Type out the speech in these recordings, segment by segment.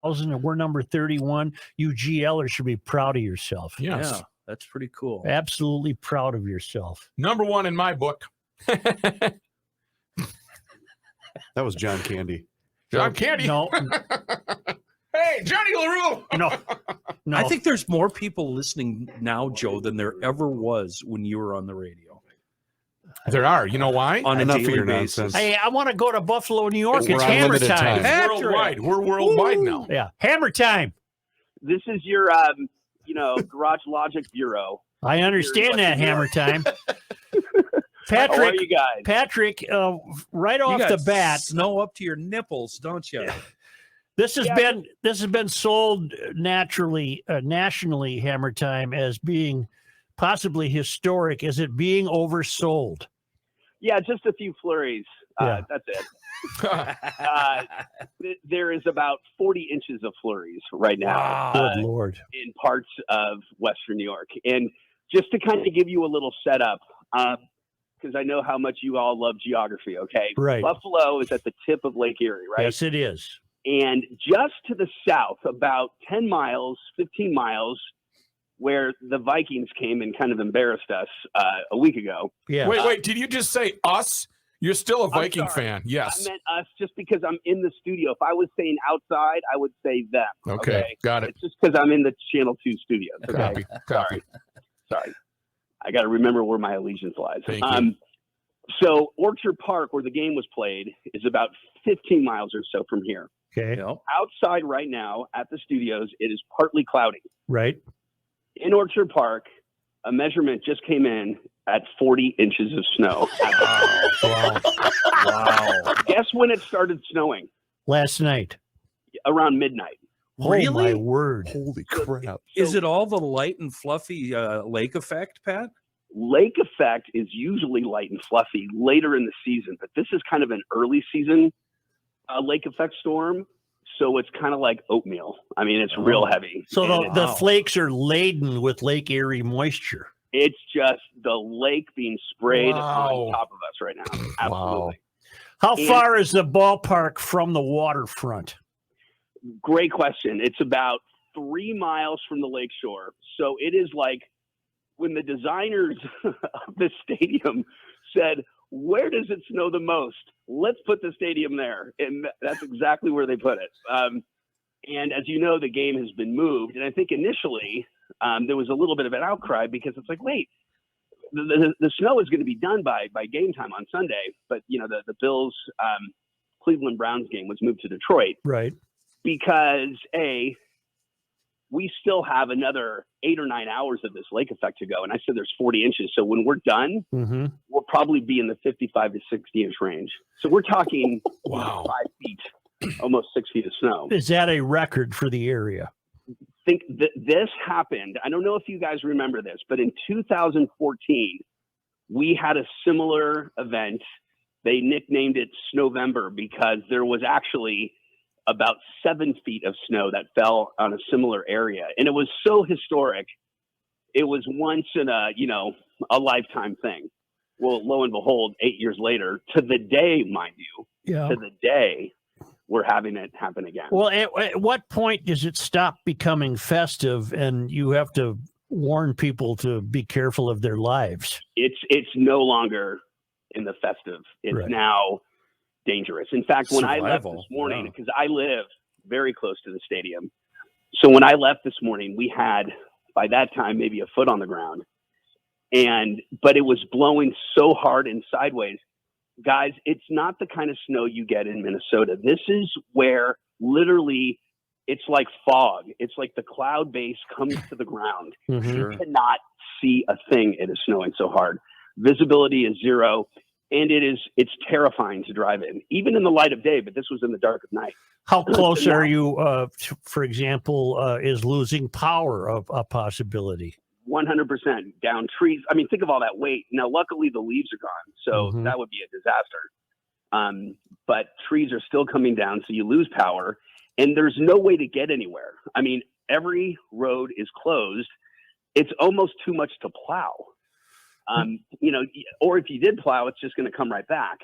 and we're number 31. You GLers should be proud of yourself. Yes. Yeah, that's pretty cool. Absolutely proud of yourself. Number one in my book. That was John Candy. John Candy. No, Hey, Johnny LaRue. no. I think there's more people listening now, Joe, than there ever was when you were on the radio. There are. You know why? On a Enough of daily your basis. nonsense. Hey, I want to go to Buffalo, New York. We're It's on hammer limited time. time. Worldwide. We're worldwide now. Yeah, hammer time. This is your, Garage Logic Bureau. I understand that, hammer time. How are Patrick, you guys? Patrick, right You off got the bat, snow up to your nipples, don't you? this has Yeah. been sold nationally, hammer time, as being possibly historic. Is it being oversold? Yeah, just a few flurries. Yeah. That's it. There is about 40 inches of flurries right now Good Lord. in parts of Western New York. And just to kind of give you a little setup, because I know how much you all love geography, okay? Right. Buffalo is at the tip of Lake Erie, right? Yes, it is. And just to the south, about 10 miles, 15 miles, where the Vikings came and kind of embarrassed us a week ago. Yeah. Wait. Did you just say us? You're still a Viking sorry. fan. Yes. I meant us just because I'm in the studio. If I was saying outside, I would say them. Okay. Got it. It's just because I'm in the Channel 2 studio. Okay? Copy. Sorry. I got to remember where my allegiance lies. Thank you. So Orchard Park, where the game was played, is about 15 miles or so from here. Okay. Yep. Outside right now at the studios, it is partly cloudy. Right. In Orchard Park, a measurement just came in at 40 inches of snow. Wow. Guess when it started snowing? Last night. Around midnight. Oh, Really? my word. Holy crap. Is it all the light and fluffy lake effect, Pat? Lake effect is usually light and fluffy later in the season, but this is kind of an early season lake effect storm. So it's kind of like oatmeal. I mean, it's real heavy. So And the flakes are laden with Lake Erie moisture. it's just the lake being sprayed Wow. on top of us right now. Absolutely. How And- far is the ballpark from the waterfront? Great question. It's about 3 miles from the lake shore. So it is like when the designers of the stadium said, where does it snow the most? Let's put the stadium there. And that's exactly where they put it. And as you know, the game has been moved. And I think initially there was a little bit of an outcry because it's like, wait, the snow is going to be done by game time on Sunday. But, you know, the Bills Cleveland Browns game was moved to Detroit. Right. Because we still have another 8 or 9 hours of this lake effect to go. And I said there's 40 inches. So when we're done, Mm-hmm. we'll probably be in the 55 to 60 inch range. So we're talking Wow. 5 feet, almost 6 feet of snow. Is that a record for the area? Think that this happened. I don't know if you guys remember this, but in 2014, we had a similar event. They nicknamed it Snowvember because there was actually about 7 feet of snow that fell on a similar area. And it was so historic. It was once in a lifetime thing. Well, lo and behold, 8 years later, to the day, mind you, Yeah. to the day, we're having it happen again. Well, at what point does it stop becoming festive and you have to warn people to be careful of their lives? It's no longer in the festive. It's Right. now dangerous. In fact, when I left Survival, this morning, yeah. because I live very close to the stadium, so when I left this morning, we had by that time maybe a foot on the ground, but it was blowing so hard and sideways. Guys, it's not the kind of snow you get in Minnesota. This is where literally it's like fog. It's like the cloud base comes to the ground. Mhm. Sure. You cannot see a thing. It is snowing so hard. Visibility is zero, and it's terrifying to drive in, even in the light of day. But this was in the dark of night. How close are you, for example, is losing power a possibility? 100% down trees. I mean, think of all that weight. Now, luckily, the leaves are gone, so Mhm. that would be a disaster. But trees are still coming down, so you lose power, and there's no way to get anywhere. I mean, every road is closed. It's almost too much to plow. Or if you did plow, it's just going to come right back.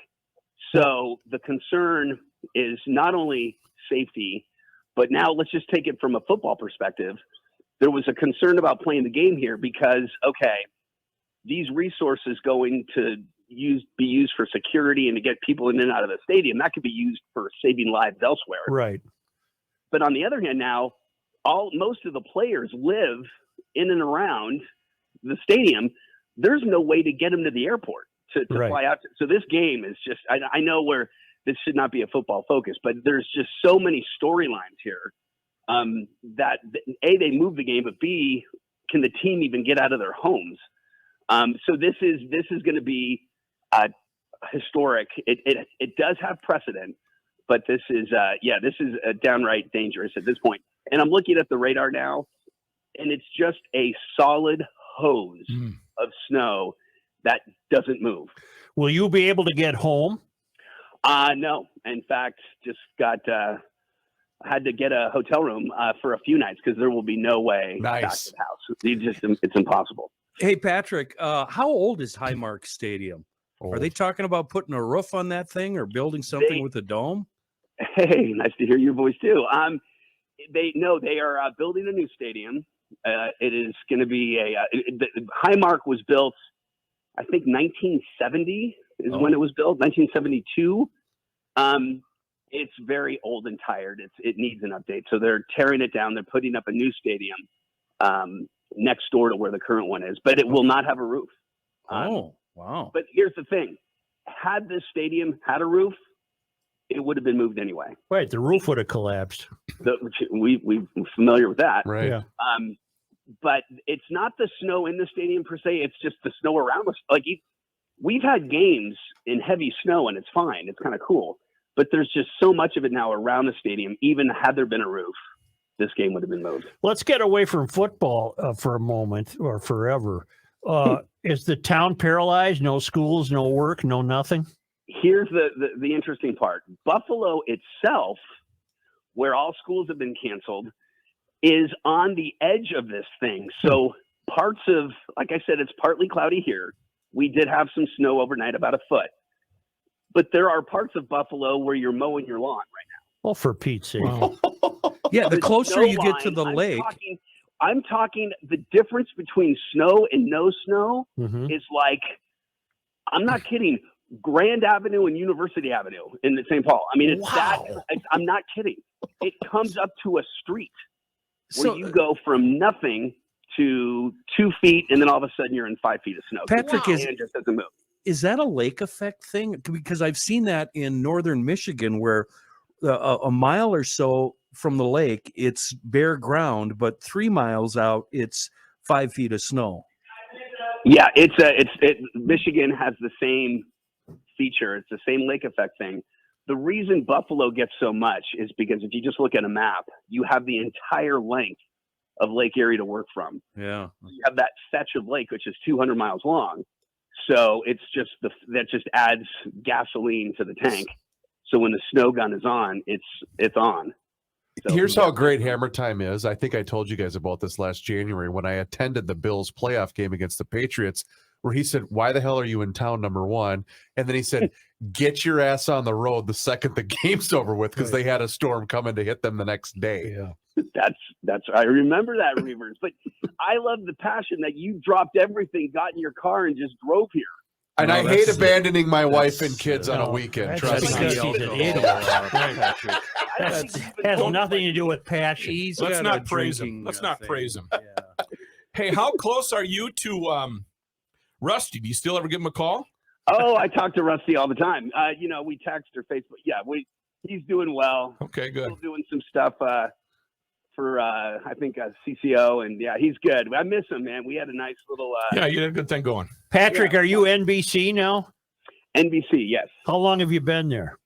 So the concern is not only safety, But now let's just take it from a football perspective. There was a concern about playing the game here because, okay, these resources going to be used for security and to get people in and out of the stadium, that could be used for saving lives elsewhere. Right. But on the other hand, now most of the players live in and around the stadium. There's no way to get them to the airport to Right. fly out. So this game is just, I know where this should not be a football focus, but there's just so many storylines here that A, they move the game, but B, can the team even get out of their homes? So this is going to be historic. It does have precedent, but this is downright dangerous at this point. And I'm looking at the radar now, and it's just a solid hose of snow that doesn't move. Will you be able to get home? No. In fact, just had to get a hotel room for a few nights because there will be no way back Nice. to the house. It's impossible. Hey, Patrick, how old is Highmark Stadium? Are they talking about putting a roof on that thing or building something with a dome? Hey, nice to hear your voice too. They are building a new stadium. It is going to be Highmark was built, I think 1970 is when it was built, 1972. It's very old and tired. It needs an update. So they're tearing it down. They're putting up a new stadium next door to where the current one is, but it will not have a roof. Oh, wow. But here's the thing. Had this stadium had a roof, it would have been moved anyway. Right. The roof would have collapsed. We're familiar with that. Right. Yeah. But it's not the snow in the stadium per se. It's just the snow around us. Like we've had games in heavy snow and it's fine. It's kind of cool. But there's just so much of it now around the stadium. Even had there been a roof, this game would have been moved. Let's get away from football for a moment or forever. Is the town paralyzed? No schools, no work, no nothing? Here's the interesting part. Buffalo itself, where all schools have been canceled, is on the edge of this thing. So parts of, like I said, it's partly cloudy here. We did have some snow overnight, about a foot. But there are parts of Buffalo where you're mowing your lawn right now. Well, for Pete's sake. Wow. Yeah, the closer snow you get to line, the lake. I'm talking the difference between snow and no snow Mhm. is like, I'm not kidding, Grand Avenue and University Avenue in St. Paul. I mean, it's Wow. I'm not kidding. It comes up to a street where So, you go from nothing to 2 feet, and then all of a sudden you're in 5 feet of snow. Patrick, The land just doesn't move. is that a lake effect thing? Because I've seen that in northern Michigan where a mile or so from the lake, it's bare ground, but 3 miles out, it's 5 feet of snow. Yeah, Michigan has the same feature. It's the same lake effect thing. The reason Buffalo gets so much is because if you just look at a map, you have the entire length of Lake Erie to work from. Yeah. You have that fetch of lake, which is 200 miles long. So it's just that just adds gasoline to the tank. So when the snow gun is on, it's on. So, Here's how great Hammer Time is. I think I told you guys about this last January when I attended the Bills playoff game against the Patriots, where he said, "Why the hell are you in town, number one?" And then he said, "Get your ass on the road the second the game's over with," because they had a storm coming to hit them the next day. Yeah. That's I remember that, Reavers. But I love the passion that you dropped everything, got in your car, and just drove here. And No, I hate that's- abandoning my wife and that's, kids on a no, weekend. that's Trust because me. he's an idiot. Patrick. I That think you've been has going- nothing to do with passion. He's Let's got not a praise him. drinking, Let's not thing. praise him. Yeah. Hey, how close are you to Rusty? Do you still ever give him a call? Oh, I talk to Rusty all the time. We text or Facebook. Yeah, he's doing well. Okay, good. Still doing some stuff for I think CCO, and yeah, he's good. I miss him, man. We had a nice little Yeah, you had a good thing going. Patrick, are you NBC now? NBC. Yes. How long have you been there?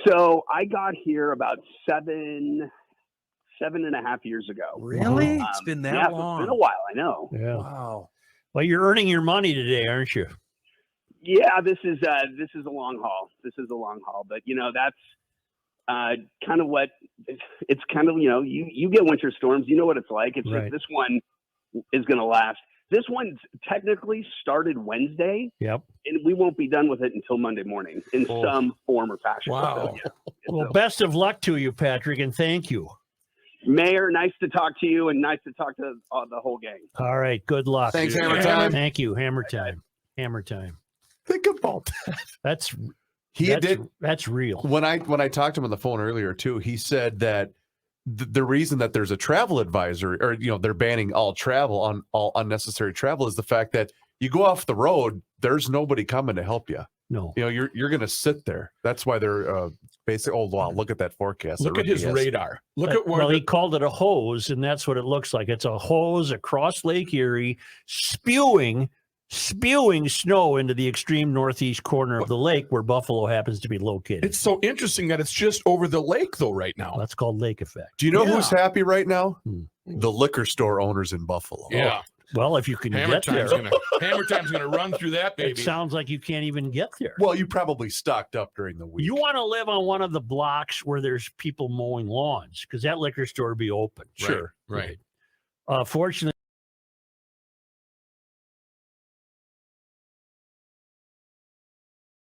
So I got here about 7.5 years ago. Really? Wow. It's been that Yeah, long. It's been a while. I know. Yeah. Wow. Well, you're earning your money today, aren't you? Yeah, this is a long haul. This is a long haul, but that's kind of what it's kind of. You get winter storms. You know what it's like. It's Right. just this one is going to last. This one technically started Wednesday, Yep. and we won't be done with it until Monday morning in Oh. some form or fashion. Wow. So, yeah, Well, so- best of luck to you, Patrick, and thank you. Mayor, nice to talk to you, and nice to talk to the whole gang. All right. Good luck. Thanks, Yeah. Hammer Time. Thank you. Hammer time. Hammer time. Think about that. That's He that's, did That's real. when I talked to him on the phone earlier too. He said that the reason that there's a travel advisory, or they're banning all travel on all unnecessary travel, is the fact that you go off the road, there's nobody coming to help you. No. You're going to sit there. That's why they're basically. Oh wow, look at that forecast. Look at his radar. Look at where Well, he called it a hose, and that's what it looks like. It's a hose across Lake Erie, spewing snow into the extreme northeast corner of the lake where Buffalo happens to be located. it's so interesting that it's just over the lake though right now. That's called lake effect. Do you know Yeah. who's happy right now? Hmm. The liquor store owners in Buffalo. Yeah. Well, if you can Hammer get there, Time's gonna run through that it baby. sounds like you can't even get there. Well, you probably stocked up during the week. You want to live on one of the blocks where there's people mowing lawns because that liquor store will be open. Right, right. Fortunately,